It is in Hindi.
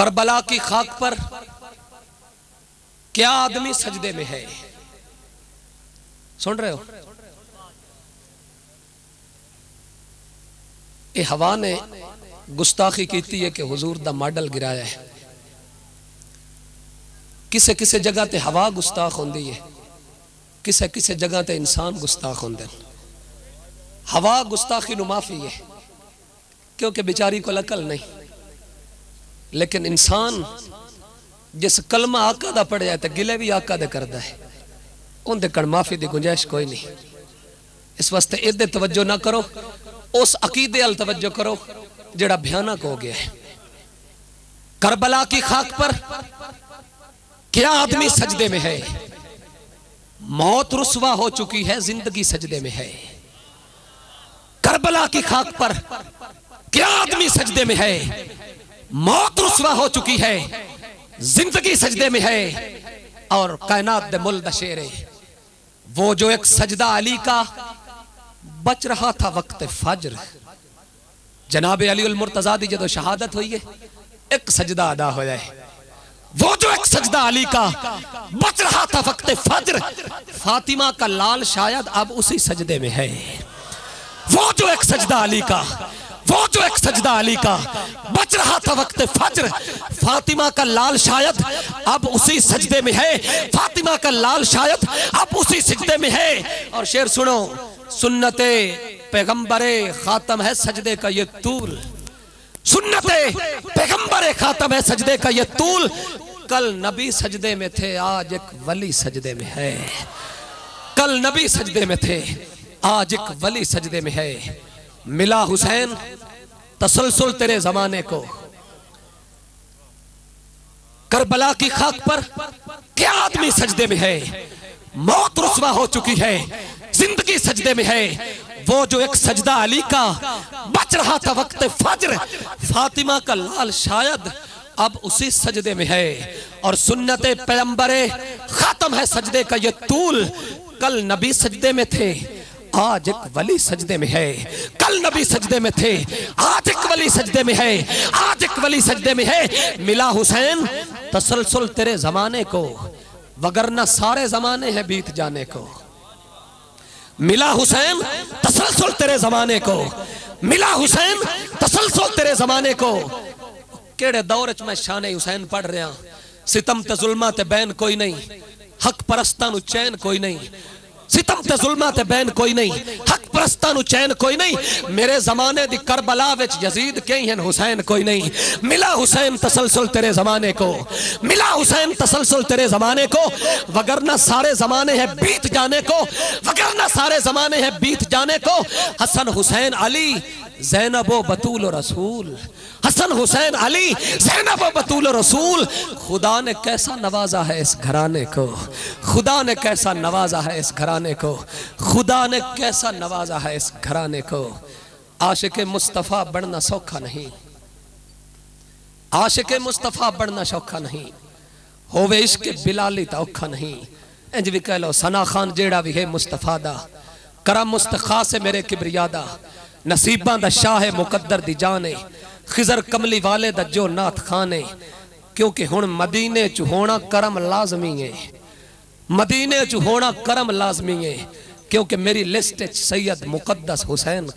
करबला की खाक पर क्या आदमी सजदे में है। सुन रहे हो? ये हवा ने गुस्ताखी की है कि हुजूर दा मॉडल गिराया है। किसे किसे जगह ते हवा गुस्ताख होंदी है, किसे किसे जगह ते इंसान गुस्ताख होंदे। हवा गुस्ताखी नु माफी है क्योंकि बेचारी को अकल नहीं, लेकिन इंसान जिस कलमा आका दा पढ़ जाए तो गिले भी आका दे करदा है, उनके कण माफी की गुंजाइश कोई नहीं। इस वास्ते इधर तवज्जो ना करो, उस अकीदे अल तवज्जो करो जेड़ा भयानक हो गया है। करबला की खाक पर क्या आदमी सजदे में है। मौत रुस्वा हो चुकी है, जिंदगी सजदे में है। करबला की खाक पर क्या आदमी सजदे में है। मौत रुस्वा हो चुकी है, जिंदगी सजदे में है। और कायनात दे मुल दा शेर है वो जो एक सजदा अली का बच रहा था वक्त फज्र। जनाब अली उल मुर्तजा दी जो शहादत हुई है, एक सजदा अदा हो जाए। वो जो एक सजदा अली का बच रहा था वक्त फज्र, फातिमा का लाल शायद अब उसी सजदे में है। वो जो एक सजदा अली का, वो जो एक सजदा अली का बच रहा था वक्त फज्र, फातिमा का लाल शायद अब उसी सजदे में है। फातिमा का लाल शायद अब उसी सजदे में है। और शेर सुनो, सुन्नते पैगंबरे खातम है सजदे का ये तूल। सुन्नते पैगंबरे खातम है सजदे का ये तूल। कल नबी सजदे में थे, आज एक वली सजदे में है। कल नबी सजदे में थे, आज एक वली सजदे में है। मिला हुसैन तसलसल तेरे जमाने को। करबला की खाक पर क्या आदमी सजदे में है। मौत रुस्वा हो चुकी है, जिंदगी सजदे में है। वो जो एक सजदा अली का बच रहा था वक्त फज्र, फातिमा का लाल शायद अब उसी सजदे में है। और सुन्नते पैगंबरे खातम है सजदे का ये तूल। कल नबी सजदे में थे, आज एक वली सजदे में है। कल नबी सजदे में थे, आज एक वली सजदे में है। आज एक वली सजदे में है। मिला हुसैन तसलसल तेरे जमाने को, वगरना सारे जमाने हैं बीत जाने को। मिला हुसैन तसलसल तेरे जमाने को, मिला हुसैन तसलसल तेरे जमाने को। केड़े दौर च मैं शाने हुसैन पढ़ रहा। सितम ते जुल्मा ते बैन कोई नहीं, हक परस्तां नु चैन कोई नहीं। सितम ते जुल्मा ते बैन कोई नहीं, हक परस्तां नु चैन कोई नहीं। मेरे जमाने दी करबला विच यजीद कई हैं, हुसैन कोई नहीं। मिला हुसैन तसलसल तेरे जमाने को, मिला हुसैन तसलसल तेरे जमाने को। वगरना सारे जमाने हैं बीत जाने को, वगरना सारे जमाने हैं बीत जाने को। हसन हुसैन अली ज़ैनब व बतूल रसूल, हसन हुसैन अली ज़ैनब व बतूल रसूल। खुदा ने कैसा नवाजा है इस घराने को, खुदा ने कैसा नवाजा है इस घराने को, खुदा ने कैसा नवाजा है इस घराने को। आशिक मुस्तफ़ा बढ़ना सौखा नहीं, आशिक मुस्तफ़ा बढ़ना सौखा नहीं। होवे इश्क बिलाली तो औखा नहीं। इंज भी कह लो सना खान जेड़ा भी है मुस्तफ़ा दा, करम मुस्तखा से मेरे किबरियादा। नसीबां दा शाह है मुकद्दर दी जाने, खिजर कमली वाले दा जो नाथ खाने। क्योंकि हुण मदीने च होना करम लाजमी है, मदीने च होना करम लाजमी है। क्योंकि मेरी लिस्ट सैयद मुकद्दस हुसैन